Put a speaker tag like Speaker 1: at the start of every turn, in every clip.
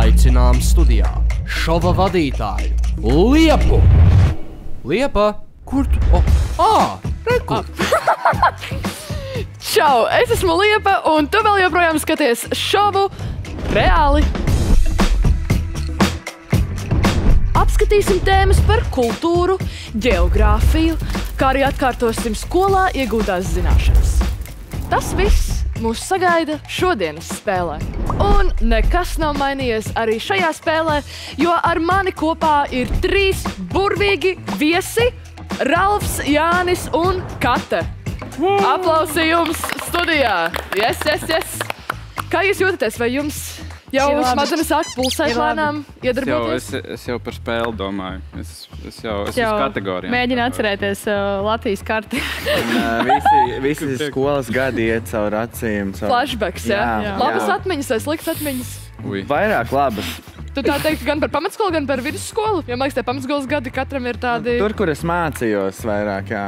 Speaker 1: aicinām studijā šova vadītāju Liepu. Liepa, kur tu? Reku!
Speaker 2: Čau, es esmu Liepa, un tu vēl joprojām skaties šovu Reāli. Apskatīsim tēmas par kultūru, ģeogrāfiju, kā arī atkārtosim skolā iegūtās zināšanas. Tas viss mūs sagaida šodienas spēlē. Un nekas nav mainījies arī šajā spēlē, jo ar mani kopā ir 3 burvīgi viesi – Ralfs, Jānis un Kate. Aplausi jums studijā! Yes! Kā jūs jūtaties? Vai jums jau smadzenes sāk pulsēt lēnām iedarboties?
Speaker 3: Es jau par spēli domāju. Es jau esmu uz kategorijām.
Speaker 4: Mēģinu atcerēties Latvijas karti.
Speaker 5: Visi skolas gadi iet caur acīm.
Speaker 2: Flashbacks, jā? Labas atmiņas vai sliktas atmiņas?
Speaker 5: Vairāk labas.
Speaker 2: Tu tā teikt gan par pamatskolu, gan par vidusskolu? Jo, man liekas, tie pamatskolas gadi katram ir tādi...
Speaker 5: Tur, kur es mācījos vairāk, jā.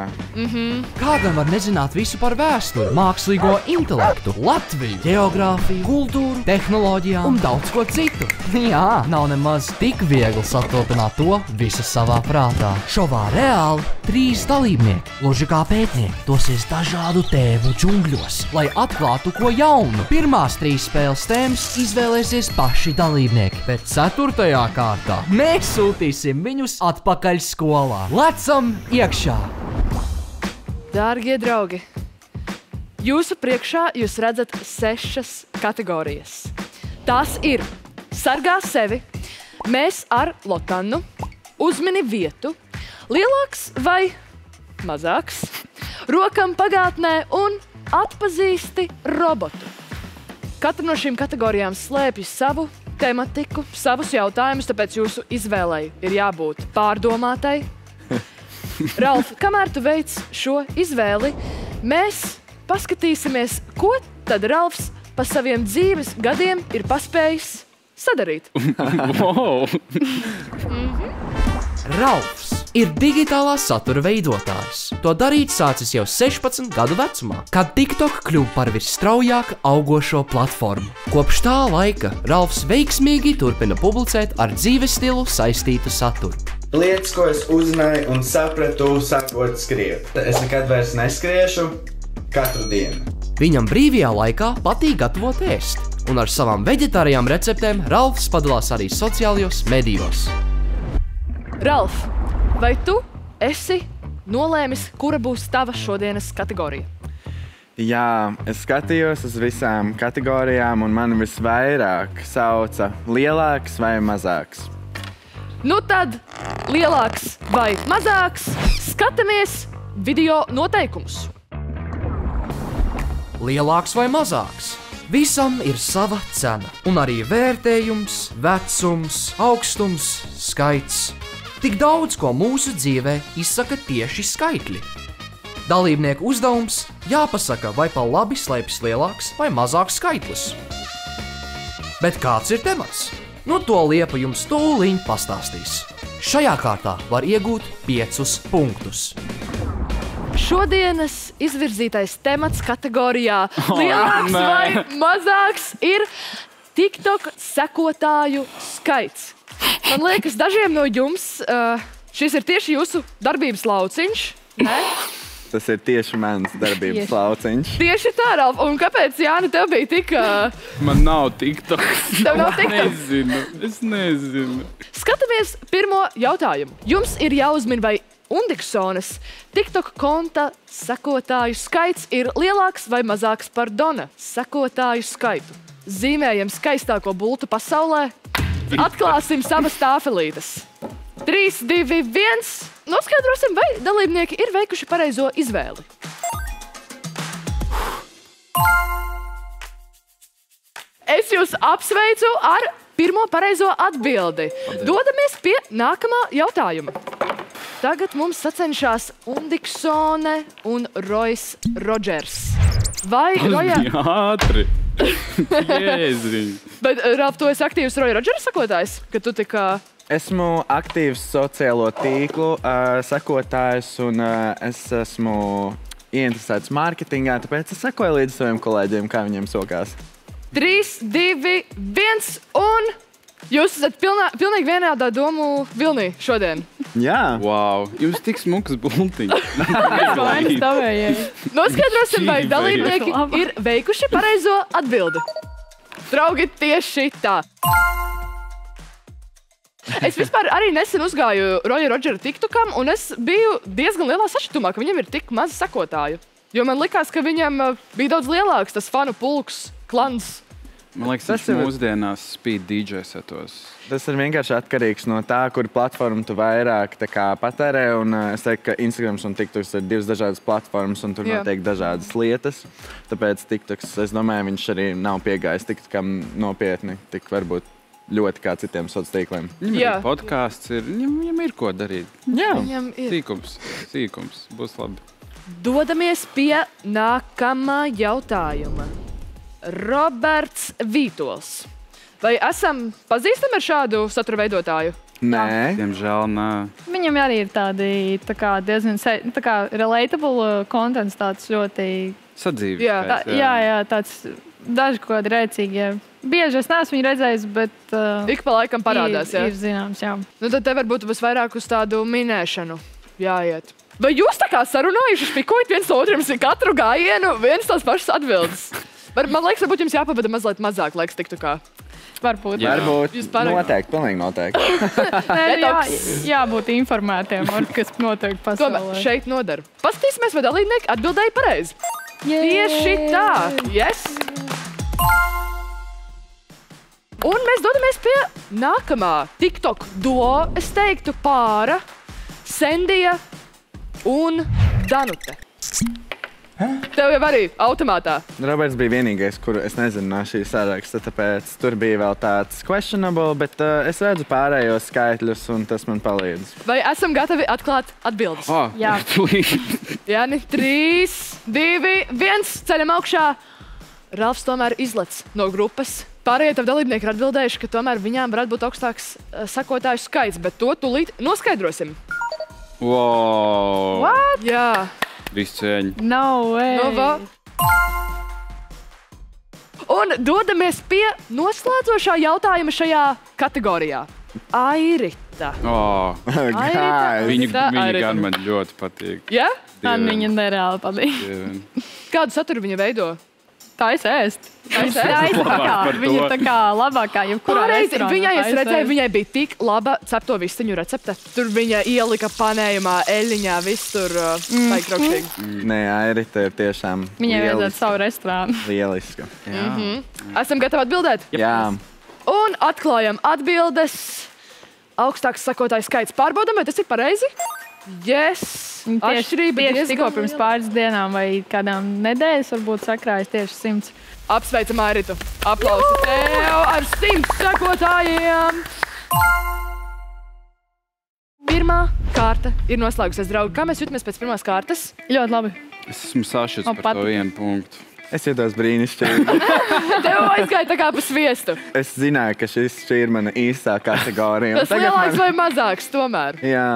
Speaker 1: Kādam var nezināt visu par vēsturi, mākslīgo intelektu, Latviju, ģeogrāfiju, kultūru, tehnoloģijām un daudz ko citu. Jā, nav nemaz tik viegli satopināt to visu savā prātā. Šovā Reāli 3 dalībnieki, gluži kā pētnieki, dosies dažādu tēmu džungļos, lai atklātu ko jaunu. Pirmās 3 spēles tēmas izvēlēsies paši dalībnieki, bet 4. kārtā mēs sūtīsim viņus atpakaļ skolā. Lecam iekšā!
Speaker 2: Dārgie draugi, jūsu priekšā jūs redzat 6 kategorijas. Tās ir sargā sevi, mēs ar Lotannu, uzmini vietu, lielāks vai mazāks, rokam pagātnē un atpazīsti robotu. Katra no šīm kategorijām slēpj savu tematiku, savus jautājumus, tāpēc jūsu izvēlei ir jābūt pārdomātai. Ralf, kamēr tu veic šo izvēli, mēs paskatīsimies, ko tad Ralfs pa saviem dzīves gadiem ir paspējis sadarīt.
Speaker 3: Wow!
Speaker 1: Ralfs ir digitālā satura veidotājs. To darīt sācis jau 16 gadu vecumā, kad TikTok kļuva par visstraujāk augošo platformu. Kopš tā laika Ralfs veiksmīgi turpina publicēt ar dzīves stilu saistītu saturu.
Speaker 5: Lietas, ko es uzzināju un sapratu, sākot skriet. Es nekad vairs neskriešu katru dienu.
Speaker 1: Viņam brīvajā laikā patīk gatavot ēst, un ar savām veģetārijām receptēm Ralfs padalās arī sociālajos medijos.
Speaker 2: Ralf, vai tu esi nolēmis, kura būs tava šodienas kategorija?
Speaker 5: Jā, es skatījos uz visām kategorijām un man visvairāk sauca lielāks vai mazāks.
Speaker 2: Nu tad, lielāks vai mazāks, skatāmies video noteikumus.
Speaker 1: Lielāks vai mazāks? Visam ir sava cena, un arī vērtējums, vecums, augstums, skaits. Tik daudz, ko mūsu dzīvē izsaka tieši skaitļi. Dalībnieku uzdevums jāpasaka, vai pa labi slēpjas lielāks vai mazāks skaitlis. Bet kāds ir temats? Nu to Liepa jums tūliņ pastāstīs. Šajā kārtā var iegūt 5 punktus.
Speaker 2: Šodienas izvirzītais temats kategorijā lielāks vai mazāks ir TikTok sekotāju skaits. Man liekas, dažiem no jums šis ir tieši jūsu darbības lauciņš, ne?
Speaker 5: Tas ir tieši mans darbības lauciņš.
Speaker 2: Tieši tā, Ralf. Un kāpēc, Jāni, tev bija tik...
Speaker 3: Man nav TikTok.
Speaker 2: Tev nav TikTok?
Speaker 3: Es nezinu.
Speaker 2: Skatāmies pirmo jautājumu. Jums ir jāuzmin, vai Undiksonas TikTok konta sekotāju skaits ir lielāks vai mazāks par Dona sekotāju skaitu. Zīmējam skaistāko bultu pasaulē. Atklāsim savas tāfelītes. 3, 2, 1. Noskaidrosim, vai dalībnieki ir veikuši pareizo izvēli. Es jūs apsveicu ar pirmo pareizo atbildi. Dodamies pie nākamā jautājuma. Tagad mums sacenšās Undiksone un Rois Rodžers. Vai Roja...
Speaker 3: Ātri! Jēziņ!
Speaker 2: Bet, Ralf, tu esi aktīvs Roja Rodžera sakotājs? Ka tu tikā...
Speaker 5: Esmu aktīvs sociālo tīklu sekotājs un es esmu ieinteresēts mārketingā, tāpēc es sekoju līdz saviem kolēģiem, kā viņiem sokās.
Speaker 2: 3, 2, 1 un Jūs esat pilnīgi vienādā domu vilnī šodien.
Speaker 5: Jā.
Speaker 3: Wow, jums tik smuks bultiņš.
Speaker 4: Vainas tavējai.
Speaker 2: Noskaidrosim, vai
Speaker 3: Dzīvē.
Speaker 2: dalībnieki ir veikuši pareizo atbildi. Draugi, tieši tā. Es vispār arī nesen uzgāju Roja Rodžera TikTokam, un es biju diezgan lielā sašutumā, ka viņam ir tik maz sekotāju. Jo man likās, ka viņam bija daudz lielāks tas fanu pulks, klans.
Speaker 3: Man liekas, tas ir mūsdienās speed DJ setos.
Speaker 5: Tas ir vienkārši atkarīgs no tā, kur platformu tu vairāk tā kā patērē. Un es teiktu, ka Instagrams un TikToks ir divas dažādas platformas, un tur notiek dažādas lietas. Tāpēc TikToks, es domāju, viņš arī nav piegājis tik nopietni, tik varbūt ļoti kā citiem sociāliem tīkliem.
Speaker 3: Viņam ir podkāsts, viņam ir ko darīt.
Speaker 5: Jā,
Speaker 2: Viņam ir.
Speaker 3: Sīkums, būs labi.
Speaker 2: Dodamies pie nākamā jautājuma. Roberts Vītols. Vai esam pazīstami ar šādu satura veidotāju?
Speaker 5: nē.
Speaker 3: Diemžēl nē.
Speaker 4: Viņam arī ir tādi diezgan relatable contents, tāds ļoti...
Speaker 3: Sadzīves.
Speaker 2: Jā.
Speaker 4: Jā, tāds daži kaut kādi rēcīgi. Jā. Bieži es neesmu viņu redzējis, bet...
Speaker 2: Ik pa laikam parādās, jā.
Speaker 4: Ir zināms, jā.
Speaker 2: Nu, tad te varbūt vairāk uz tādu minēšanu jāiet. Vai jūs tā kā sarunājuši, špikojat viens otram katru gājienu, viens tās pašas atbildes? Man liekas, varbūt jums jāpavada mazliet mazāk laiks TikTokā.
Speaker 4: Varbūt.
Speaker 3: Jā.
Speaker 5: Varbūt
Speaker 2: Jūs pārāk-
Speaker 5: noteikti, pilnīgi noteikti.
Speaker 4: Nē, jābūt informētiem, kas notiek pasaulē.
Speaker 2: Tomēr šeit nodara. Paskatīsimies, vai dalībnieki atbildēja pareizi. Tieši tā. Yes. Un mēs dodamies pie nākamā TikTok duo, es teiktu, pāra Sendija un Danute. Tev jau arī automātā.
Speaker 5: Roberts bija vienīgais, kuru es nezinu no šī saraksta, tāpēc tur bija vēl tāds questionable, bet es redzu pārējos skaitļus, un tas man palīdz.
Speaker 2: Vai esam gatavi atklāt atbildes?
Speaker 4: Jā.
Speaker 2: Jāni, 3, 2, 1, ceļam augšā. Ralfs tomēr izlec no grupas. Pārējie tavi dalībnieki ir atbildējuši, ka tomēr viņām varētu būt augstāks sekotāju skaits, bet to tūlīt noskaidrosim.
Speaker 3: Wow.
Speaker 2: Jā.
Speaker 3: Visu cieņu.
Speaker 4: No way.
Speaker 2: No va. Un dodamies pie noslēdzošā jautājuma šajā kategorijā. Airita.
Speaker 3: Oh.
Speaker 5: Guys.
Speaker 3: Viņa
Speaker 2: Airita.
Speaker 3: gan man ļoti patīk.
Speaker 2: Ja?
Speaker 4: Man viņa nereāli patīk.
Speaker 3: Dievin.
Speaker 2: Kādu saturu viņa veido?
Speaker 4: Tā es ēst.
Speaker 2: Taisa
Speaker 4: Tā
Speaker 2: ēst?
Speaker 4: ir tā kā,
Speaker 3: Par to.
Speaker 4: viņa ir tā kā labākā, jebkurā
Speaker 2: Pareizi,
Speaker 4: restorānā.
Speaker 2: viņai es
Speaker 4: taisa
Speaker 2: redzēju,
Speaker 4: ēst.
Speaker 2: viņai bija tik laba cepto vistiņu recepte. Tur viņa ielika panējumā, eļļiņā, viss tur baigi kraukšķīgi.
Speaker 5: Nē, Airita ir tiešām
Speaker 4: Viņai vajadzētu savu restorānu.
Speaker 5: lieliska.
Speaker 2: Esam gatavi atbildēt?
Speaker 5: Jā,
Speaker 2: Un atklājam atbildes. Augstāks sekotāju skaits pārbaudam, vai tas ir pareizi? Yes! Atšķirība
Speaker 4: Tieši
Speaker 2: diezgan
Speaker 4: tikko pirms
Speaker 2: liela.
Speaker 4: pāris dienām vai kādām nedēļas varbūt sakrājas tieši 100.
Speaker 2: Apsveicam Airitu. Aplausi tev ar 100 sekotājiem! Pirmā kārta ir noslēgusies, draugi. Kā mēs jutamies pēc pirmās kārtas?
Speaker 4: Ļoti labi.
Speaker 3: Es esmu sašuts
Speaker 4: Man
Speaker 3: par to
Speaker 4: patīk.
Speaker 3: 1 punktu.
Speaker 5: es jūtos brīnišķīgi.
Speaker 2: Tev aizgāja tā kā pa sviestu.
Speaker 5: Es zināju, ka šī ir mana īstā kategorija. un
Speaker 2: Tas
Speaker 5: tagad
Speaker 2: lielāks vai mazāks tomēr.
Speaker 5: Jā,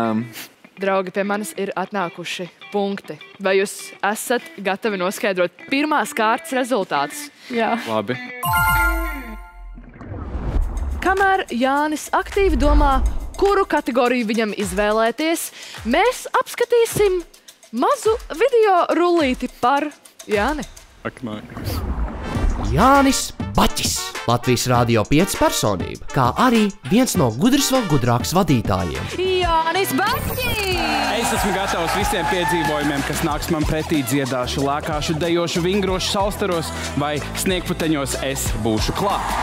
Speaker 2: Draugi, pie manis ir atnākuši punkti. Vai jūs esat gatavi noskaidrot pirmās kārtas rezultātus?
Speaker 4: Jā.
Speaker 3: Labi.
Speaker 2: Kamēr Jānis aktīvi domā, kuru kategoriju viņam izvēlēties, mēs apskatīsim mazu video rullīti par Jāni.
Speaker 3: Ak, nē.
Speaker 1: Jānis Baķis, Latvijas Rādio 5 personība, kā arī viens no gudrs vēl gudrāks vadītājiem.
Speaker 2: Jānis Baķis!
Speaker 6: Es esmu gatavs visiem piedzīvojumiem, kas nāks man pretī, dziedāšu, lēkāšu, dejošu, vingrošu salstaros vai sniegputeņos es būšu klāt.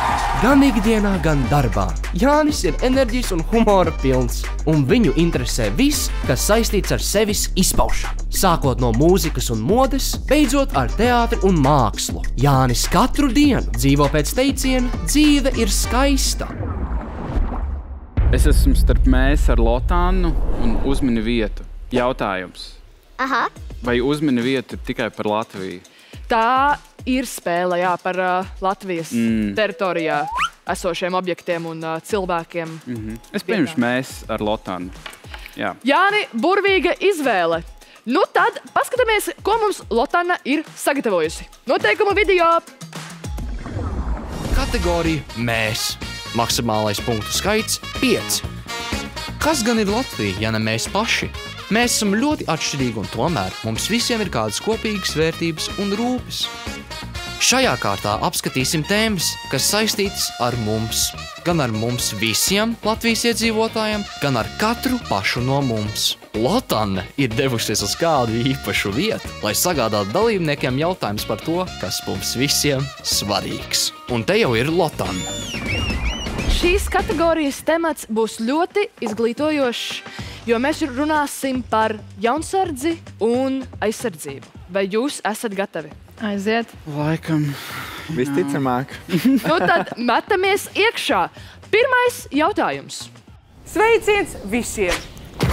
Speaker 1: Gan ikdienā, gan darbā. Jānis ir enerģijas un humora pilns, un viņu interesē viss, kas saistīts ar sevis izpaušanu. Sākot no mūzikas un modes, beidzot ar teātri un mākslu. Jānis katru dienu dzīvo pēc teiciena: dzīve ir skaista.
Speaker 3: Es esmu starp mēs ar Lotānu un uzmini vietu. Jautājums.
Speaker 7: Aha.
Speaker 3: Vai uzmini vietu ir tikai par Latviju?
Speaker 2: Tā ir spēle, jā, par Latvijas teritorijā esošiem objektiem un cilvēkiem.
Speaker 3: Es pieņemšu mēs ar Lotānu. Jā.
Speaker 2: Jāni, burvīga izvēle. Nu tad paskatāmies, ko mums Lotana ir sagatavojusi. Noteikumu video.
Speaker 1: Kategorija mēs. Maksimālais punktu skaits – 5. Kas gan ir Latvija, ja ne mēs paši? Mēs esam ļoti atšķirīgi un tomēr mums visiem ir kādas kopīgas vērtības un rūpes. Šajā kārtā apskatīsim tēmas, kas saistītas ar mums. Gan ar mums visiem Latvijas iedzīvotājiem, gan ar katru pašu no mums. Lotanne ir devusies uz kādu īpašu vietu, lai sagādātu dalībniekiem jautājums par to, kas mums visiem svarīgs. Un te jau ir Lotanne.
Speaker 2: Šīs kategorijas temats būs ļoti izglītojošs, jo mēs runāsim par jaunsardzi un aizsardzību. Vai jūs esat gatavi?
Speaker 4: Aiziet.
Speaker 6: Laikam.
Speaker 5: Visticamāk.
Speaker 2: Nu tad metamies iekšā. Pirmais jautājums.
Speaker 7: Sveiciens visiem!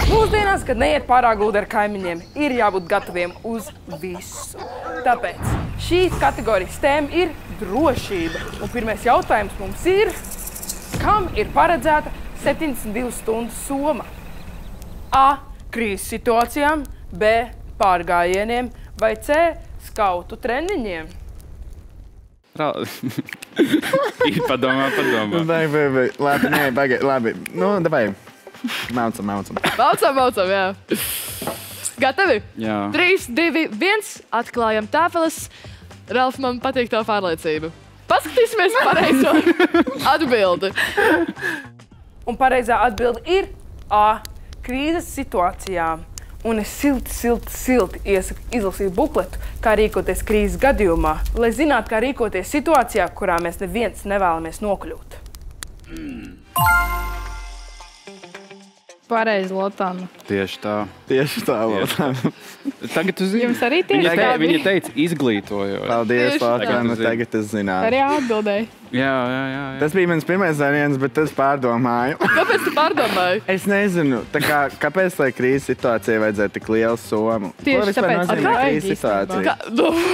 Speaker 7: Mūsdienās, kad neiet pārāk gludi ar kaimiņiem, ir jābūt gataviem uz visu. Tāpēc šīs kategorijas tēma ir drošība. Un pirmais jautājums mums ir, kam ir paredzēta 72 stundu soma? A. Krīzes situācijām, B. Pārgājieniem vai C. Skautu treniņiem?
Speaker 6: Ir padomā.
Speaker 5: Labi. Nu, davai. Maucam.
Speaker 2: Maucam, jā. Gatavi?
Speaker 6: Jā.
Speaker 2: 3, 2, 1. Atklājam tāfeles. Ralf, man patīk tā pārliecība. Paskatīsimies pareizo atbildi.
Speaker 7: Un pareizā atbilde ir A. Krīzes situācijām. Un es silti iesaku izlasīt bukletu, kā rīkoties krīzes gadījumā, lai zinātu, kā rīkoties situācijā, kurā mēs neviens nevēlamies nokļūt.
Speaker 4: Pareizi, Lotanne.
Speaker 6: Tieši tā.
Speaker 5: Lotanne.
Speaker 6: Tagad tu zini.
Speaker 4: Jums arī tieši tā
Speaker 6: Viņa teica izglītojoši.
Speaker 5: Paldies, Lotanne. Tagad es zināju.
Speaker 4: Arī atbildēju.
Speaker 6: Jā.
Speaker 5: Tas bija mans pirmais variants, bet es pārdomāju.
Speaker 2: Kāpēc tu pārdomāji?
Speaker 5: Es nezinu, kāpēc tai krīzes situācijai vajadzēja tik lielu somu.
Speaker 4: Tieši tāpēc
Speaker 5: nozīmē
Speaker 4: arī
Speaker 5: krīzes situācija?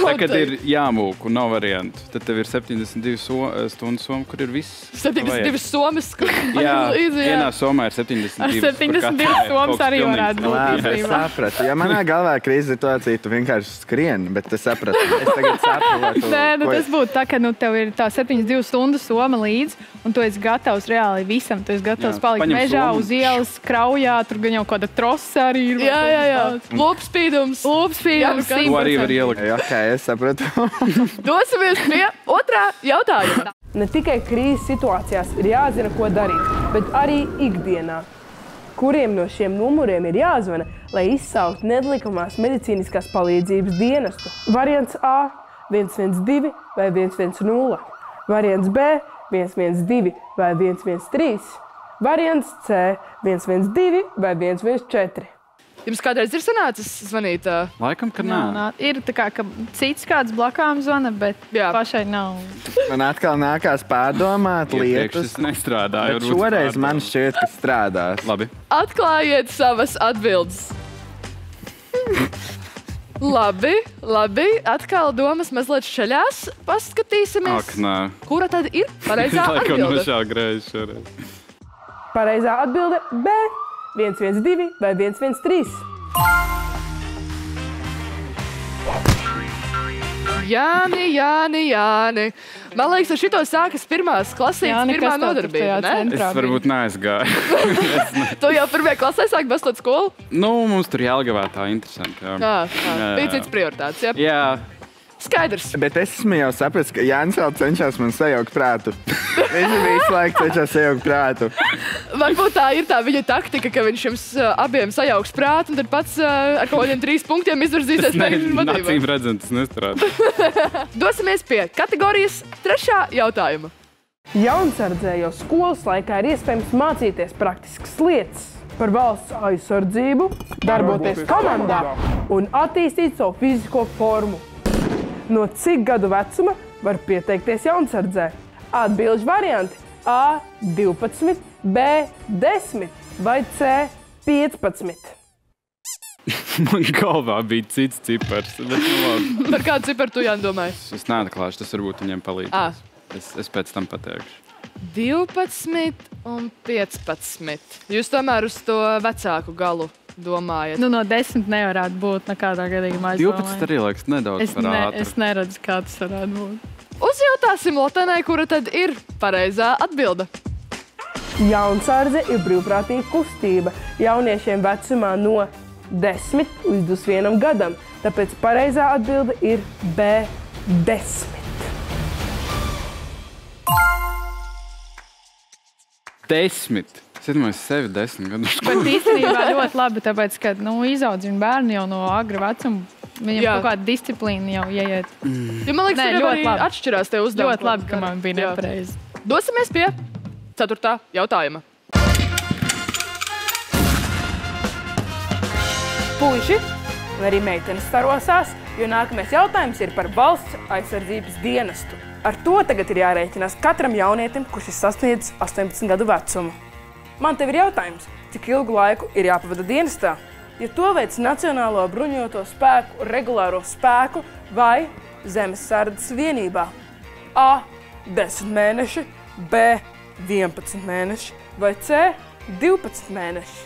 Speaker 6: Tagad ir jāmūk un nav variantu. Tad tev ir 72 stundu soma, kur ir viss.
Speaker 2: 72 somas, kur
Speaker 6: Jā,
Speaker 2: līdzi, jā.
Speaker 6: vienā somā ir 72.
Speaker 4: Ar 72 somas arī varētu būt.
Speaker 5: Labi, es sapratu. Ja manā galvā ir krīzes situācija, tu vienkārši skrieni, bet es sapratu. Es tagad saprotu.
Speaker 4: Nē, tas būtu tā, ka tev ir tā 72 stundu soma līdzi, un tu esi gatavs reāli visam. Tu esi gatavs palikt
Speaker 6: paņem
Speaker 4: mežā,
Speaker 6: somu.
Speaker 4: uz ielas, kraujā, tur gan jau kāda trosa arī ir.
Speaker 2: Jā. Lopspīdums.
Speaker 6: To arī var ielikt.
Speaker 5: Jā, ok, es sapratu.
Speaker 2: Dosimies pie otrā jautājuma.
Speaker 7: Ne tikai krīzes situācijās ir jāzina, ko darīt, bet arī ikdienā. Kuriem no šiem numuriem ir jāzvana, lai izsauktu nelikumās medicīniskās palīdzības dienestu? Variants A – 112 vai 110. Variants B – 112 vai 113. Variants C – 112 vai 114.
Speaker 2: Jums kādreiz ir sanācis zvanīt?
Speaker 6: Laikam, ka nē.
Speaker 4: Ir tā kā, ka cits kāds blakām zvana, bet pašai nav.
Speaker 5: Man atkal nākās pārdomāt lietas.
Speaker 6: Es nestrādāju.
Speaker 5: Bet šoreiz man šķiet, ka strādās.
Speaker 6: Labi.
Speaker 2: Atklājiet savas atbildes. Labi. Atkal domas mazliet šaļās. Paskatīsimies, kura tad ir pareizā atbilde.
Speaker 7: Pareizā atbilde B – 112 vai 113.
Speaker 2: Jāni. Man liekas, ar šito sākas pirmās klasītes pirmā nodarbība, ne?
Speaker 6: Es varbūt neaizgāju.
Speaker 2: Tu jau pirmajā klasē sāki bastot skolu?
Speaker 6: Nu, mums tur Jelgavā tā interesanti.
Speaker 2: Bija cits prioritāts, jā?
Speaker 6: Jā.
Speaker 2: Skaidrs.
Speaker 5: Bet es esmu jau sapratis, ka Jānis vēl cenšas man sajaukt prātu. Viņš visu laiku cenšas sajaukt prātu.
Speaker 2: Varbūt tā ir tā viņa taktika, ka viņš jums abiem sajauks prātu, un tad pats ar kaut kādiem 3 punktiem izvirzīsies pēkšņu vadībā.
Speaker 6: Acīm redzot, tas nestrādā.
Speaker 2: Dosimies pie kategorijas 3. jautājuma.
Speaker 7: Jaunsardzē jau skolas laikā ir iespējams mācīties praktiskas lietas par valsts aizsardzību, darboties komandā un attīstīt savu fizisko formu. No cik gadu vecuma var pieteikties jaunsardzē? Atbilžu varianti A – 12, B – 10 vai C – 15.
Speaker 6: Man galvā bija cits cipars.
Speaker 2: Par kādu ciparu tu, Jāni, domāji?
Speaker 6: Es neatklāšu, tas varbūt viņiem palīdzēs. Es pēc tam pateikšu.
Speaker 2: 12 un 15. Jūs tomēr uz to vecāku galu domājat?
Speaker 4: Nu, no 10 nevarētu būt nekādā gadījumā.
Speaker 6: 12 arī liekas nedaudz par ātru.
Speaker 4: Es neredzu, kā tas varētu būt.
Speaker 2: Uzjautāsim Lotanai, kura tad ir pareizā atbilde.
Speaker 7: Jaunsardze ir brīvprātīga kustība jauniešiem vecumā no 10 līdz 21 gadam, tāpēc pareizā atbilde ir B10.
Speaker 3: 10. Es iedomājos sevi 10 gadus.
Speaker 4: Bet īstenībā ļoti labi, tāpēc, ka izaudzina bērni jau no agra vecuma. Viņam kaut kāda disciplīna jau ieiet.
Speaker 2: Ja man liekas, tur arī atšķirās te uzdevumi.
Speaker 4: Ļoti labi, ka man bija nepareizi.
Speaker 2: Dosimies pie 4. jautājuma.
Speaker 7: Puiši un arī meitenes sarosās, jo nākamais jautājums ir par valsts aizsardzības dienestu. Ar to tagad ir jārēķinās katram jaunietim, kurš ir sasniedzis 18 gadu vecumu. Man tev ir jautājums, cik ilgu laiku ir jāpavada dienestā? Ja to veic Nacionālo bruņoto spēku regulāro spēku vai zemesardzes vienībā? A. 10 mēneši, B. 11 mēneši vai C. 12 mēneši?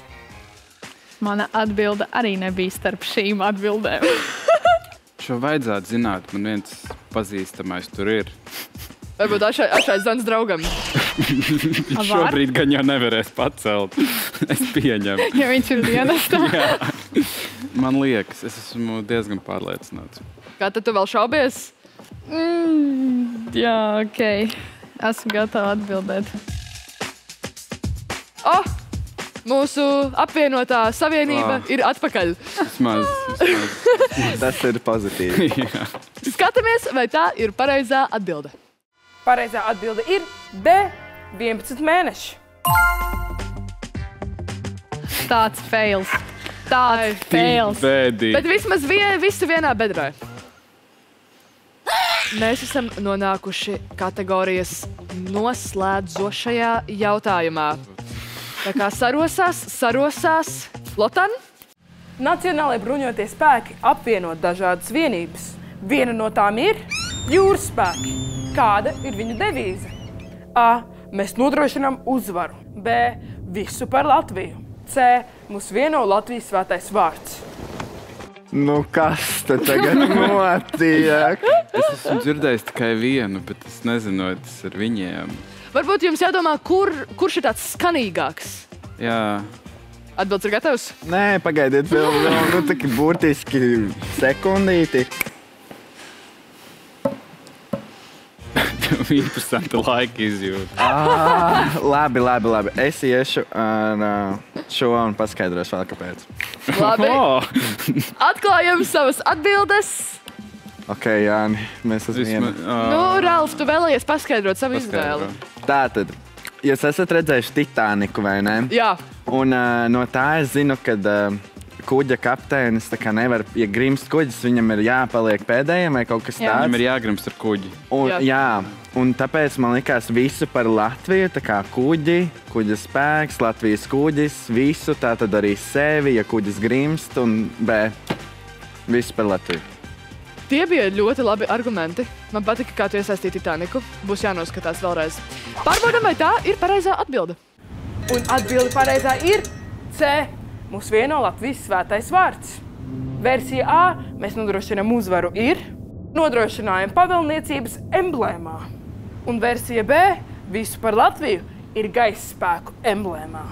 Speaker 4: Mana atbilde arī nebija starp šīm atbildēm.
Speaker 3: Šo vajadzētu zināt, man viens pazīstamais tur ir.
Speaker 2: Varbūt Ašais Zans draugam.
Speaker 3: Šobrīd gan jau nevarēs pacelt. Es pieņemu.
Speaker 4: Ja viņš ir dienestā.
Speaker 3: Jā. Man liekas, es esmu diezgan pārliecināts.
Speaker 2: Kā tad tu vēl šaubies?
Speaker 4: Jā, ok. Esmu gatava atbildēt.
Speaker 2: Mūsu apvienotā savienība ir atpakaļ.
Speaker 3: Vismaz.
Speaker 5: Tas ir pozitīvi.
Speaker 2: Skatāmies, vai tā ir pareizā atbilde.
Speaker 7: Pareizā atbilde ir B. 11 mēneši.
Speaker 4: Tāds fails. Tāds fails.
Speaker 3: Bēdīgi.
Speaker 2: Bet vismaz visi vienā bedrē. Mēs esam nonākuši kategorijas noslēdzošajā jautājumā. Tā kā sarosās. Lotan?
Speaker 7: Nacionālajie bruņotie spēki apvieno dažādas vienības. Viena no tām ir jūras spēki. Kāda ir viņu devīze? A. Mēs nodrošinām uzvaru. B. Visu par Latviju. C. Mūs vieno Latvijas svētais vārds.
Speaker 5: Nu, kas te tagad notiek?
Speaker 3: Es esmu dzirdējis tikai vienu, bet es nezinu, vai tas ir viņiem.
Speaker 2: Varbūt jums jādomā, kurš ir tāds skanīgāks?
Speaker 3: Jā.
Speaker 2: Atbildes ir gatavs?
Speaker 5: Nē, pagaidiet vēl tik burtiski sekundīti.
Speaker 3: Interesanta laika izjūta.
Speaker 5: Labi. Es iešu ar šo un paskaidrošu vēl, kāpēc.
Speaker 2: Labi. Atklājam savas atbildes.
Speaker 5: Ok, Jāni, mēs esam vieni.
Speaker 2: Ralf, tu vēlējies paskaidrot savu izvēli.
Speaker 5: Tātad, jūs esat redzējuši Titaniku, vai ne?
Speaker 2: Jā.
Speaker 5: Un no tā es zinu, ka kuģa kapteinis tā kā nevar, ja grimst kuģis, viņam ir jāpaliek pēdējiem vai kaut kas tāds.
Speaker 3: Viņam ir jāgrimst ar kuģi.
Speaker 5: Un tāpēc man likās visu par Latviju, tā kā kuģa spēks, Latvijas kuģis, visu, tā tad arī sevi, ja kuģis grimst, un B, visu par Latviju.
Speaker 2: Tie bija ļoti labi argumenti. Man patika, kā tu iesaistīji Titaniku. Būs jānoskatās vēlreiz. Pārbaudam, vai tā ir pareizā atbilde.
Speaker 7: Un atbilde pareizā ir C. Mūs vieno Latvijas svētais vārds. Versija A. Mēs nodrošinām uzvaru ir nodrošinājuma pavēlniecības emblēmā. Un versija B. Visu par Latviju ir gaisa spēku emblēmā.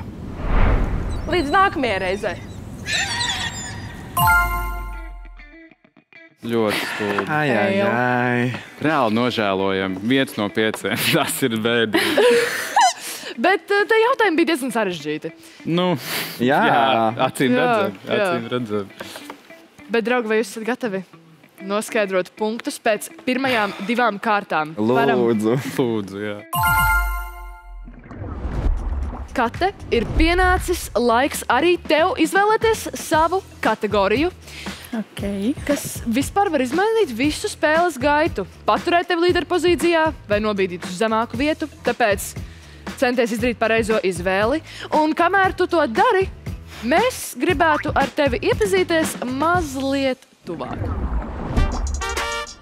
Speaker 7: Līdz nākamajai reizei.
Speaker 3: Ļoti stulbi.
Speaker 5: Ai.
Speaker 3: Reāli nožēlojam. 1 no 5. Tas ir bēdīgi.
Speaker 2: Bet te jautājumi bija diezgan sarežģīti.
Speaker 5: Jā.
Speaker 3: Acīm redzam.
Speaker 2: Bet, draugi, vai jūs esat gatavi noskaidrot punktus pēc pirmajām 2 kārtām?
Speaker 5: Lūdzu, jā.
Speaker 2: Kate, ir pienācis laiks arī tev izvēlēties savu kategoriju.
Speaker 4: Okay.
Speaker 2: Kas vispār var izmainīt visu spēles gaitu. Paturēt tevi līderpozīcijā vai nobīdīt uz zemāku vietu. Tāpēc centies izdarīt pareizo izvēli. Un kamēr tu to dari, mēs gribētu ar tevi iepazīties mazliet tuvāk.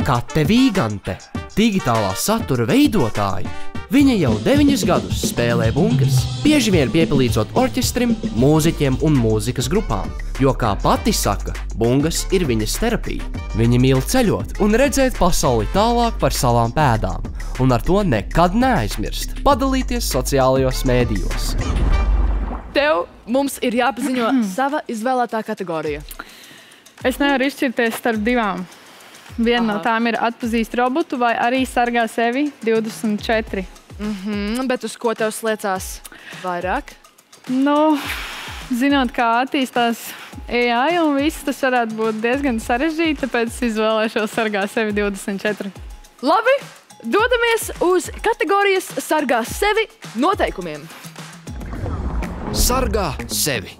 Speaker 1: Kate Vīgante, digitālā satura veidotāja. Viņa jau 9 gadus spēlē bungas, bieži vien piepalīdzot orķestrim, mūziķiem un mūzikas grupām, jo, kā pati saka, bungas ir viņas terapija. Viņa mīl ceļot un redzēt pasauli tālāk par savām pēdām, un ar to nekad neaizmirst padalīties sociālajos mēdījos.
Speaker 2: Tev mums ir jāpaziņo sava izvēlētā kategorija.
Speaker 4: Es nevaru izšķirties starp divām. Viena no tām ir atpazīst robotu vai arī sargā sevi 24.
Speaker 2: Bet uz ko tev sliecās vairāk?
Speaker 4: Nu, zinot, kā attīstās AI un viss, tas varētu būt diezgan sarežģīti, tāpēc izvēlēšos sargā sevi 24.
Speaker 2: Labi, dodamies uz kategorijas sargā sevi noteikumiem.
Speaker 1: Sargā sevi.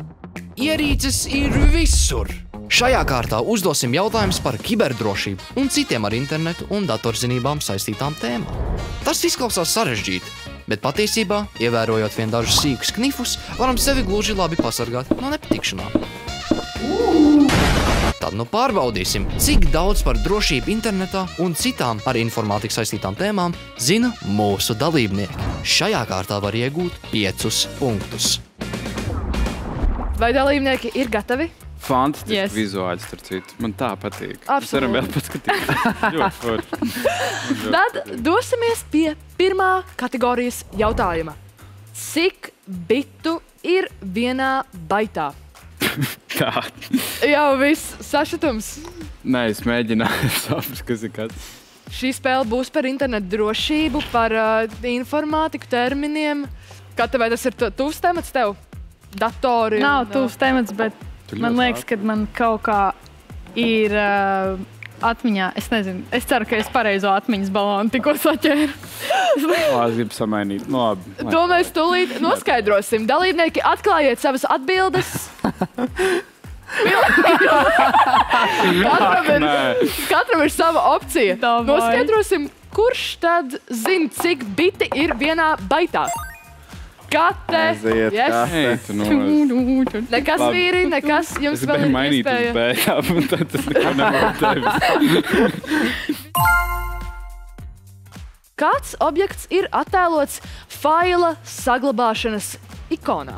Speaker 1: Ierīces ir visur. Šajā kārtā uzdosim jautājumus par kiberdrošību un citiem ar internetu un datorzinībām saistītām tēmām. Tas izklausās sarežģīti, bet patiesībā, ievērojot vien dažus sīkus knifus, varam sevi gluži labi pasargāt no nepatikšanām. Tad nu pārbaudīsim, cik daudz par drošību internetā un citām ar informātiku saistītām tēmām zina mūsu dalībnieki. Šajā kārtā var iegūt 5 punktus.
Speaker 2: Vai dalībnieki ir gatavi?
Speaker 3: Fantastiski vizuāli, starp citu. Man tā patīk.
Speaker 2: Absolūti.
Speaker 3: Mēs varam vēl paskatīties. Ļoti forši.
Speaker 2: Tad dosimies pie pirmā kategorijas jautājuma. Cik bitu ir vienā baitā?
Speaker 3: Tā.
Speaker 2: Jau viss sašutums.
Speaker 3: Nē, es mēģināju saprast, kas ir kāds.
Speaker 2: Šī spēle būs par internetu drošību, par informātiku, terminiem. Kata, vai tas ir tuvs temats tev? Datori?
Speaker 4: Nav tuvs temats, bet man liekas, ka man kaut kā ir atmiņā. Es nezinu, es ceru, ka es pareizo atmiņas balonu tikko saķēru.
Speaker 3: Es gribu samainīt. No, labi.
Speaker 2: To mēs tūlīt noskaidrosim. Dalībnieki, atklājiet savas atbildes. Katram ir sava opcija. Noskaidrosim, kurš tad zina, cik biti ir vienā baitā. Kate!
Speaker 3: Yes.
Speaker 2: Nekas vīri, nekas. Jums vēl ir iespēja.
Speaker 3: Un tad tas nekā nevar tevis.
Speaker 2: Kāds objekts ir attēlots faila saglabāšanas ikonā?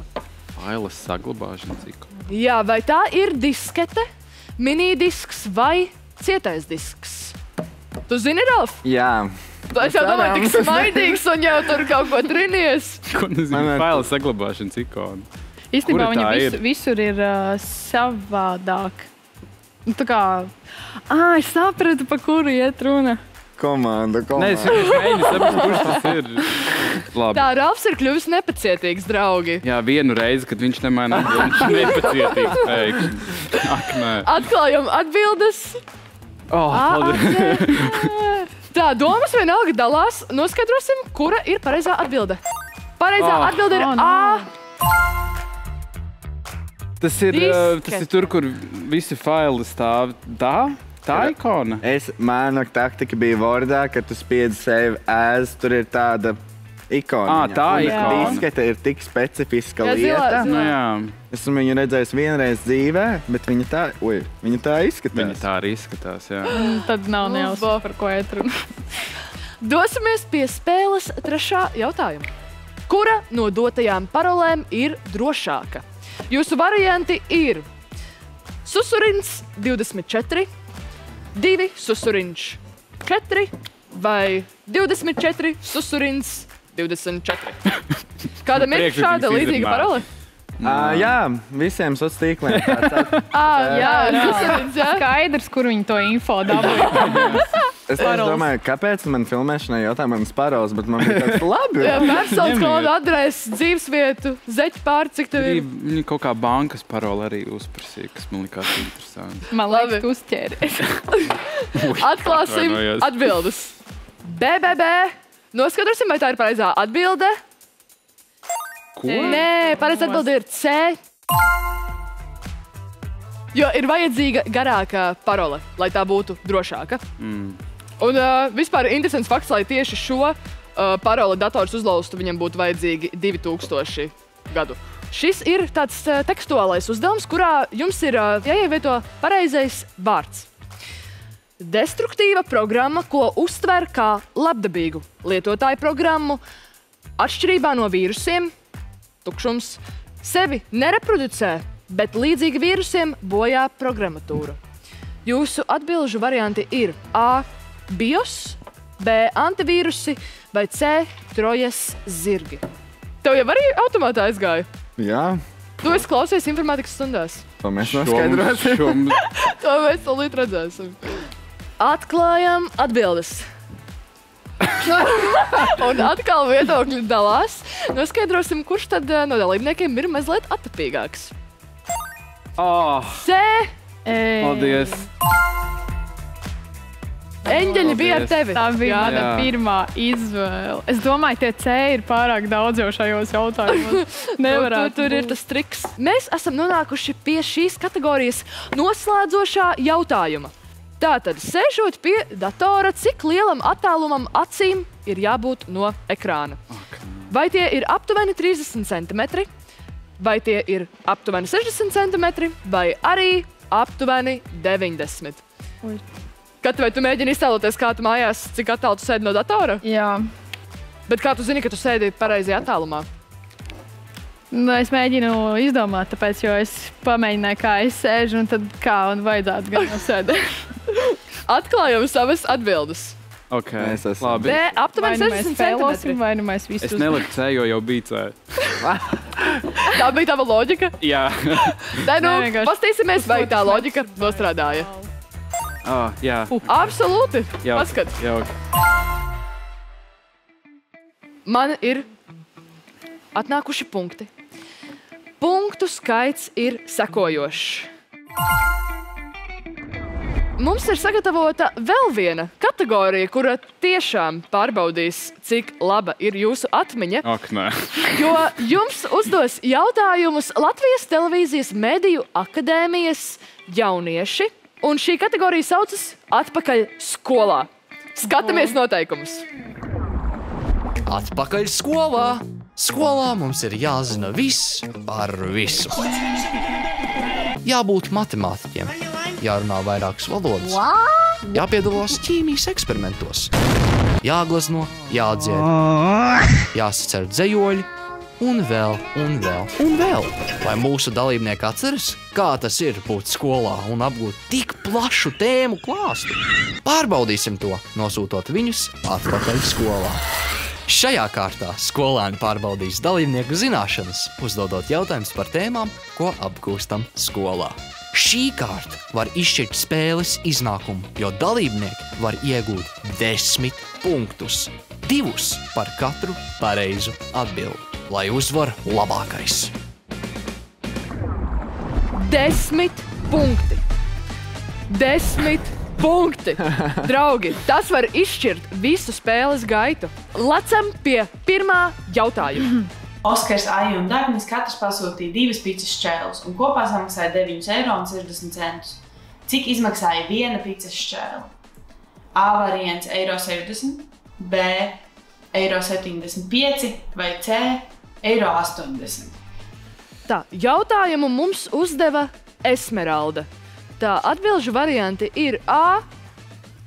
Speaker 3: Failas saglabāšanas ikona.
Speaker 2: Jā, vai tā ir diskete, minidisks vai cietais disks? Tu zini, Ralf?
Speaker 5: Jā.
Speaker 2: Es jau domāju, tik smaidīgs un jau tur kaut ko trinies.
Speaker 3: Ko nozīmē failas saglabāšanas ikona?
Speaker 4: Īstenībā
Speaker 3: Kura tā
Speaker 4: viņa visur ir savādāk. Tā kā, es sapratu, pa kuru iet runa.
Speaker 5: Komanda.
Speaker 3: Nē, es mēģinu saprast, kurš tas ir. Labi.
Speaker 2: Tā, Ralfs ir kļuvis nepacietīgs, draugi.
Speaker 3: Jā, vienu reizi, kad viņš nemaina atbildi, viņš nepacietīgs pēkšņi. Ak, nē.
Speaker 2: Atklājam atbildes. Tā, domas vienalga dalās. Noskaidrosim, kura ir pareizā atbilde. Pareizā atbilde ir A.
Speaker 3: Tas ir tur, kur visi faili stāv. Tā ikona?
Speaker 5: Mana taktika bija Wordā, kad tu spiedzi save as, tur ir tāda ikona.
Speaker 3: Tā ikona.
Speaker 5: Diskete ir tik specifiska
Speaker 2: Jā,
Speaker 5: lieta.
Speaker 2: zilā.
Speaker 3: Jā.
Speaker 5: Esmu viņu redzējis vienreiz dzīvē, bet viņa tā izskatās.
Speaker 3: Viņa tā arī izskatās, jā.
Speaker 4: Tad nav nejausmas, par ko iet runa.
Speaker 2: Dosimies pie spēles trešā jautājuma. Kura no dotajām parolēm ir drošāka? Jūsu varianti ir susurins 24, 2 susurins 4 vai 24 susurins 24. Kādam ir šāda līdzīga parole?
Speaker 5: Jā, visiem sociāliem tīkliem
Speaker 2: Susurins, jā.
Speaker 4: Skaidrs, kur viņi to info dabūja.
Speaker 5: Es domāju, kāpēc man filmēšanai jautā manas paroles, bet man bija tāds labi.
Speaker 2: Jā, personas kodu, adresi, dzīvesvietu, zeķu pār, cik tev ir?
Speaker 3: Viņi kaut kā bankas paroli arī uzprasīja, kas man likās interesanti.
Speaker 4: Man liekas, tu uzķēries.
Speaker 2: Atklāsim atbildes. BBB. Noskaidrosim, vai tā ir pareizā atbilde.
Speaker 3: Ko?
Speaker 2: Nē, pareizā atbilde ir C. Jo ir vajadzīga garāka parole, lai tā būtu drošāka. Un vispār interesants fakts, lai tieši šo paroli dators uzlaustu, viņam būtu vajadzīgi 2000 gadu. Šis ir tāds tekstuālais uzdevums, kurā jums ir jāievieto pareizais vārds. Destruktīva programma, ko uztver kā labdabīgu lietotāju programmu, atšķirībā no vīrusiem, tukšums, sevi nereproducē, bet līdzīgi vīrusiem bojā programmatūru. Jūsu atbilžu varianti ir A. BIOS, B. Antivīrusi vai C. Trojas zirgi? Tev jau arī automātā aizgāja?
Speaker 5: Jā,
Speaker 2: Tu esi klausies informātikas stundās.
Speaker 5: to mēs noskaidrosim.
Speaker 2: To mēs tūlīt redzēsim. Atklājam atbildes. Un atkal viedokļi dalās. Noskaidrosim, kurš tad no dalībniekiem ir mazliet attapīgāks. C.
Speaker 3: Paldies!
Speaker 2: Eņģeļi bija ar tevi.
Speaker 4: Tā bija
Speaker 2: Jā.
Speaker 4: mana pirmā izvēle. Es domāju, tie C ir pārāk daudz jau šajos jautājumos. Nevarētu
Speaker 2: Tur ir tas triks. Mēs esam nonākuši pie šīs kategorijas noslēdzošā jautājuma. Tātad, sēžot pie datora, cik lielam attālumam acīm ir jābūt no ekrāna? Vai tie ir aptuveni 30 cm, vai tie ir aptuveni 60 cm, vai arī aptuveni 90 cm? Kad vai tu mēģini iztēloties, kā tu mājās, cik attālu tu sēdi no datora?
Speaker 4: Jā.
Speaker 2: Bet kā tu zini, ka tu sēdi pareizajā attālumā?
Speaker 4: Nu, es mēģinu izdomāt, tāpēc, jo es pamēģināju, kā es sēžu, un tad kā un vajadzētu gan sēdēt.
Speaker 2: Atklājam savas atbildes.
Speaker 3: Ok,
Speaker 5: Mēs esam.
Speaker 3: labi.
Speaker 2: B. Aptuveni 60 cm.
Speaker 4: vai nu mēs visu
Speaker 3: Es neliku C, jo jau bija C.
Speaker 2: Tā bija tava loģika.
Speaker 3: Jā.
Speaker 2: Nē, nu,
Speaker 4: Nē, vienkārši
Speaker 2: pastīsimies, vai tā loģika nostrādāja.
Speaker 3: Jā.
Speaker 2: Absolūti.
Speaker 3: Jauki,
Speaker 2: Paskat.
Speaker 3: jauki.
Speaker 2: Man ir atnākuši punkti. Punktu skaits ir sekojošs. Mums ir sagatavota vēl viena kategorija, kura tiešām pārbaudīs, cik laba ir jūsu atmiņa.
Speaker 3: Ak, nē.
Speaker 2: Jo jums uzdos jautājumus Latvijas televīzijas mediju akadēmijas jaunieši, un šī kategorija saucas Atpakaļ skolā. Skatāmies noteikumus.
Speaker 1: Atpakaļ skolā! Skolā mums ir jāzina viss par visu. Jābūt matemātiķiem, jārunā vairākas valodas, jāpiedalās ķīmijas eksperimentos, jāglezno, jādzied, jāsacer dzejoļi un vēl, un vēl, un vēl. Vai mūsu dalībnieki atceras, kā tas ir būt skolā un apgūt tik plašu tēmu klāstu? Pārbaudīsim to, nosūtot viņus atpakaļ skolā. Šajā kārtā skolēni pārbaudīs dalībnieku zināšanas, uzdodot jautājumus par tēmām, ko apgūstam skolā. Šī kārta var izšķirt spēles iznākumu, jo dalībnieki var iegūt 10 punktus, 2 par katru pareizu atbildi, lai uzvar labākais.
Speaker 2: 10 punkti. 10 punkti. Draugi, tas var izšķirt visu spēles gaitu. Lecam pie pirmā jautājuma.
Speaker 8: Oskars, Aija un Dagnis katrs pasūtīja 2 picas šķēles un kopā samaksāja 9,60 €. Cik izmaksāja viena picas šķēle? A variants €60, B €75 vai C €80.
Speaker 2: Tā, jautājumu mums uzdeva Esmeralda. Tā atbilžu varianti ir A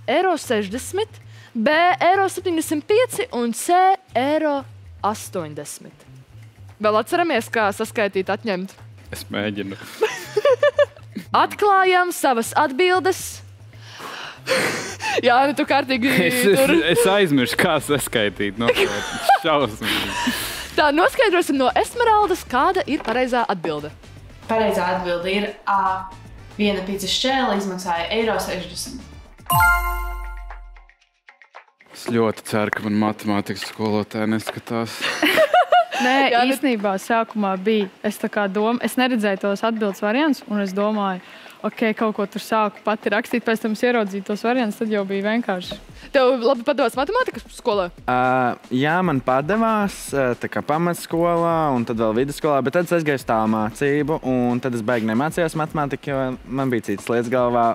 Speaker 2: €60, B €75 un C €80. Vēl atceramies, kā saskaitīt atņemt.
Speaker 3: Es mēģinu.
Speaker 2: Atklājam savas atbildes. Jā, nu tu kārtīgi tur.
Speaker 3: Es aizmirsu, kā saskaitīt. Šausmīgi.
Speaker 2: Tā, noskaidrosim no Esmeraldas, kāda ir pareizā atbilde.
Speaker 8: Pareizā atbilde ir A. Viena picas šķēle izmaksāja €60.
Speaker 3: Es ļoti ceru, ka man matemātikas skolotāja neskatās.
Speaker 4: Nē,
Speaker 2: Jā,
Speaker 4: īstenībā sākumā bija. Es neredzēju tos atbildes variantus, un es domāju, ok, kaut ko tur sāku pati rakstīt, pēc tam ieraudzīju tos variantus, tad jau bija vienkārši.
Speaker 2: Tev labi padevās matemātikas skolā?
Speaker 5: Jā, man padevās tā kā pamatskolā un tad vēl vidusskolā, bet tad es aizgāju uz tālmācību un tad es baigi nemācījos matemātiku, jo man bija citas lietas galvā.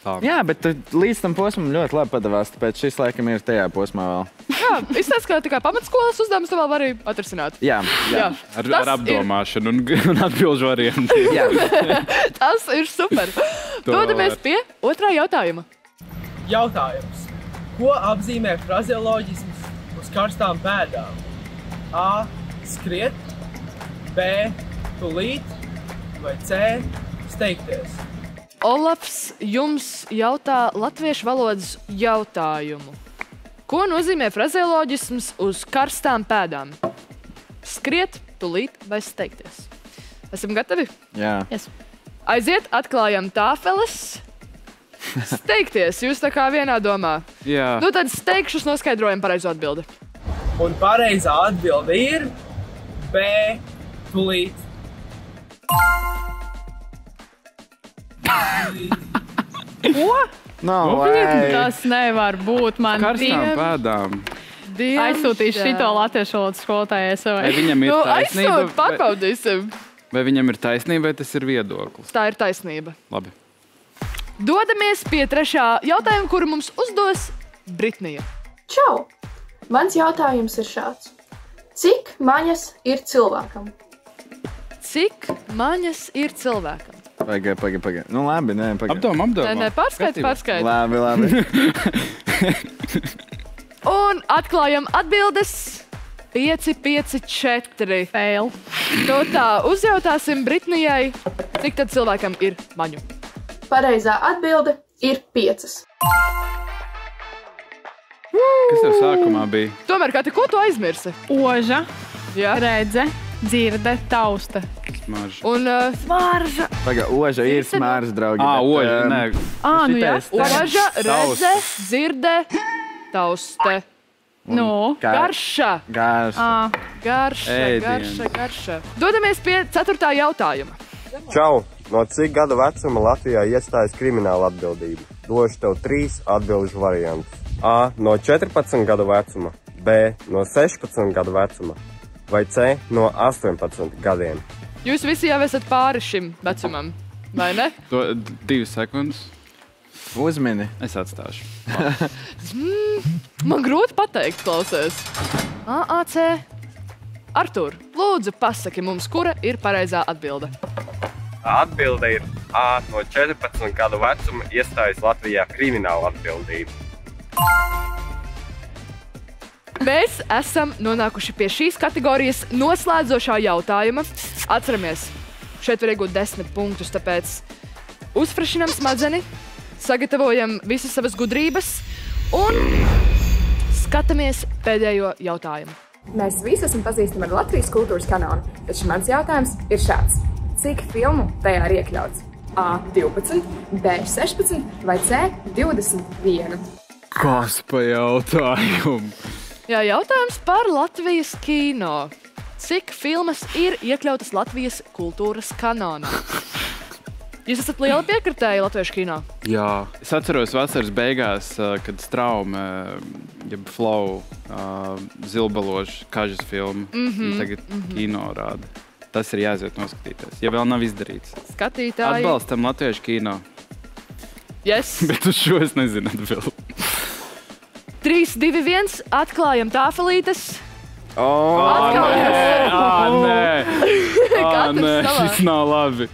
Speaker 5: Jā, bet līdz tam posmam ļoti labi padevās, tāpēc šis laikam ir tajā posmā vēl.
Speaker 2: Jā, izstāst, ka pamatskolas uzdevumus tu vēl vari atrisināt.
Speaker 5: Jā.
Speaker 3: Ar apdomāšanu un atbilžu variantiem.
Speaker 2: Tas ir super. Dodamies pie otrā jautājuma.
Speaker 9: Jautājums. Ko apzīmē frazeoloģisms uz karstām pēdām? A. Skriet, B. Tulīt vai C. Steigties?
Speaker 2: Olafs jums jautā latviešu valodas jautājumu. Ko nozīmē frazeoloģisms uz karstām pēdām? Skriet, tulīt vai steigties? Esam gatavi?
Speaker 5: Jā.
Speaker 4: Yes.
Speaker 2: Aiziet, atklājam tāfeles. Steigties, jūs tā kā vienā domā.
Speaker 3: Jā.
Speaker 2: Nu tad steigšus noskaidrojam pareizo atbildi.
Speaker 9: Un pareizā atbilde ir B. Tulīt.
Speaker 2: Ko?
Speaker 5: No way.
Speaker 4: Tas nevar būt man.
Speaker 3: Karstām pēdām.
Speaker 4: Aizsūtīšu šito latviešu valodas skolotājai
Speaker 3: Vai
Speaker 4: savai.
Speaker 3: viņam ir taisnība?
Speaker 2: Aizsūt, pārbaudīsim.
Speaker 3: Vai viņam ir taisnība, vai tas ir viedoklis?
Speaker 2: Tā ir taisnība.
Speaker 3: Labi.
Speaker 2: Dodamies pie trešā jautājuma, kuru mums uzdos Britnija.
Speaker 10: Čau! Mans jautājums ir šāds. Cik maņas ir cilvēkam?
Speaker 2: Cik maņas ir cilvēkam?
Speaker 5: Paga. Nu labi, nē, paga.
Speaker 3: Apdomā.
Speaker 2: Nē, pārskaiti.
Speaker 5: Labi.
Speaker 2: Un atklājam atbildes 5, 5, 4.
Speaker 4: Fail.
Speaker 2: Nu tā, uzjautāsim Britnijai, cik tad cilvēkam ir maņu.
Speaker 10: Pareizā atbilde ir 5.
Speaker 3: Kas tev sākumā bija?
Speaker 2: Tomēr, Kati, ko tu aizmirsi?
Speaker 4: Oža,
Speaker 2: Jā.
Speaker 4: redze, dzirde, tausta.
Speaker 3: Smarža.
Speaker 2: Un smarža.
Speaker 5: Paga, oža ir smārs, draugi.
Speaker 3: Oža, nē.
Speaker 4: Nu jā.
Speaker 2: Oža, redze, dzirde, tauste.
Speaker 4: Nu.
Speaker 2: Garša.
Speaker 5: Garša.
Speaker 2: Garša. Dodamies pie 4. jautājuma.
Speaker 11: Čau! No cik gadu vecuma Latvijā iestājas krimināla atbildība? Došu tev 3 atbilžu variantus. A. No 14 gadu vecuma. B. No 16 gadu vecuma. Vai C. No 18 gadiem.
Speaker 2: Jūs visi jau esat pāri šim vecumam, vai ne?
Speaker 3: 2 sekundes.
Speaker 5: Uzmini.
Speaker 3: Es atstāšu.
Speaker 2: Man grūti pateikt, klausies. AAC. Artur, lūdzu pasaki mums, kura ir pareizā atbilde.
Speaker 11: Atbilde ir A. No 14 gadu vecuma iestājas Latvijā krimināla atbildība.
Speaker 2: Mēs esam nonākuši pie šīs kategorijas noslēdzošā jautājuma. Atceramies, šeit var iegūt 10 punktus, tāpēc uzfrešinam smadzeni, sagatavojam visas savas gudrības un skatāmies pēdējo jautājumu.
Speaker 7: Mēs visi esam pazīstami ar Latvijas kultūras kanonu, taču mans jautājums ir šāds. Cik filmu tajā ir iekļauts? A. 12, B. 16 vai C. 21?
Speaker 3: Kas pa jautājumu?
Speaker 2: Jā, jautājums par Latvijas kino. Cik filmas ir iekļautas Latvijas kultūras kanonā? Jūs esat liela piekritēja latviešu kino?
Speaker 3: Jā. Es atceros vasaras beigās, kad Straume, jeb Flow, zilbalošu kažas filmu, viņi tagad kino rāda. Tas ir jāiziet noskatīties, ja vēl nav izdarīts.
Speaker 2: Skatītāji.
Speaker 3: Atbalstam latviešu kino.
Speaker 2: Yes.
Speaker 3: Bet uz šo es nezinu atbildi.
Speaker 2: 3, 2, 1, atklājam tāfelītes.
Speaker 3: Nē, šis nav labi.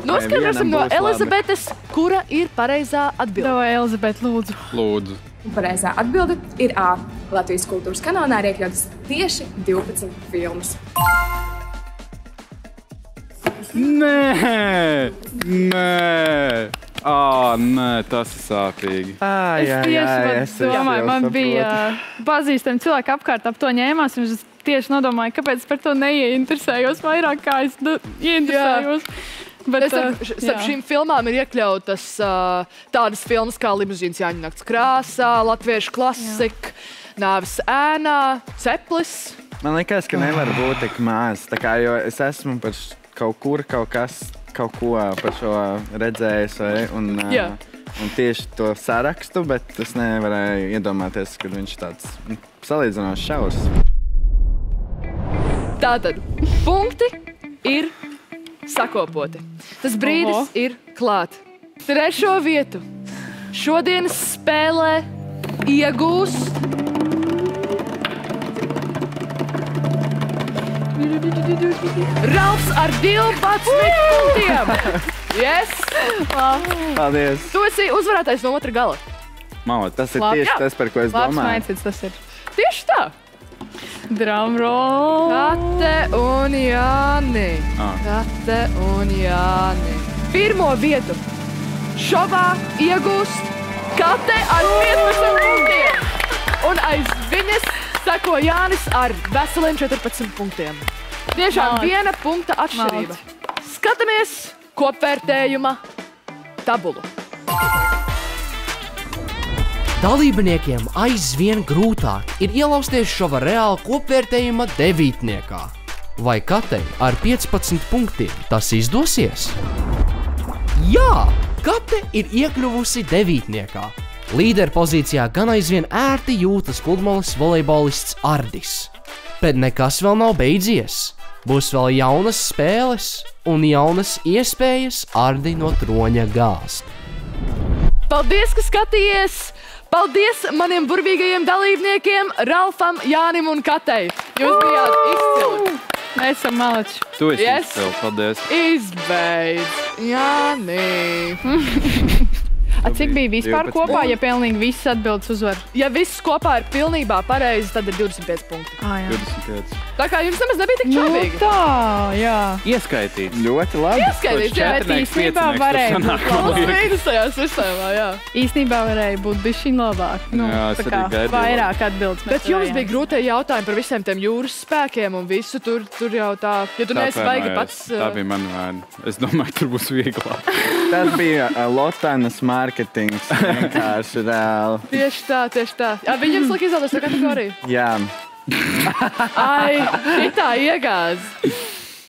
Speaker 2: Noskaidrosim no Elizabetes, kura ir pareizā atbilde.
Speaker 4: Davai, Elizabete, lūdzu.
Speaker 3: Lūdzu.
Speaker 7: Pareizā atbilde ir A. Latvijas kultūras kanonā ir iekļautas tieši 12 filmas.
Speaker 3: Nē! Nē, tas ir sāpīgi.
Speaker 4: Es domāju, man bija pazīstami cilvēki apkārt ap to ņēmās, un es tieši nodomāju, kāpēc par to neieinteresējos vairāk, kā es ieinteresējos.
Speaker 2: Bet starp šīm filmām ir iekļautas tādas filmas kā Limuzīnas Jāņa nakts krāsā, Latviešu klasika, Nāves ēnā, Ceplis.
Speaker 5: Man liekas, ka nevar būt tik maz, tā kā, jo es esmu par kaut ko par šo redzējis, un tieši to sarakstu, bet es nevarēju iedomāties, ka viņš tāds salīdzinoši šaurs.
Speaker 2: Tātad, punkti ir sakopoti. Tas brīdis ir klāt. 3. vietu šodienas spēlē iegūst Ralfs ar 12 punktiem. Yes!
Speaker 5: Paldies!
Speaker 2: Tu esi uzvarētājs no otra gala.
Speaker 5: Malot, tas ir tieši tas, par ko es domāju.
Speaker 4: Labs maicīts tas ir.
Speaker 2: Tieši tā.
Speaker 4: Drumroll.
Speaker 2: Kate un Jāni. Kate un Jāni. 1. vietu šovā iegūst Kate ar 15 punktiem. Un aiz viņas seko Jānis ar veseliem 14 punktiem. Tiešām
Speaker 4: Malec.
Speaker 2: 1 punkta atšķirība. Skatāmies kopvērtējuma tabulu.
Speaker 1: Dalībniekiem aizvien grūtāk ir ielausties šova reāla kopvērtējuma 9. Vai Katei ar 15 punktiem tas izdosies? Jā, Kate ir iekļuvusi 9. Līderpozīcijā gan aizvien ērti jūtas pludmales volejbolists Ardis. Bet nekas vēl nav beidzies. Būs vēl jaunas spēles un jaunas iespējas Ardi no troņa gāzt.
Speaker 2: Paldies, ka skatījies! Paldies maniem burvīgajiem dalībniekiem, Ralfam, Jānim un Katei. Jūs bijāt izcili.
Speaker 4: Mēs esam maleči.
Speaker 3: Tu esi
Speaker 2: Yes.
Speaker 3: izcili, paldies.
Speaker 2: Izbeidz, Jāni.
Speaker 4: Cik bija vispār
Speaker 5: 12.
Speaker 4: kopā, ja pilnīgi visas atbildes uzvar?
Speaker 2: Ja viss kopā ir pilnībā pareizi, tad ir 25 punkti.
Speaker 4: Jā.
Speaker 3: 25.
Speaker 2: Tā kā jums nemaz nebija tik
Speaker 4: Nu
Speaker 2: čābīgi.
Speaker 4: tā, jā.
Speaker 3: Ieskaitīt.
Speaker 5: Ļoti labi.
Speaker 2: Ieskaidīt, jā.
Speaker 4: Bet īstenībā varēja būt
Speaker 2: Mums vīdus tajā sistēmā, jā.
Speaker 4: Īstenībā varēja būt bišķiņ labāk. Nu,
Speaker 3: Jā, es
Speaker 4: tā
Speaker 3: arī
Speaker 4: kā
Speaker 3: gaidīju.
Speaker 4: vairāk atbildes.
Speaker 2: Bet jums bija grūtie jautājumi par visiem tiem jūras spēkiem un visu tur jau tā. Ja tu neesi baigi pats...
Speaker 3: Tā bija mana vaina. Es domāju, tur būs vieglāk.
Speaker 5: Tas bija Lotānas mārketings. Vienkārši reāli.
Speaker 2: Tieši tā, tieši tā. Jā, viņiem slika izvēlēties to kategoriju.
Speaker 5: Jā.
Speaker 2: Ai, tā iegāz.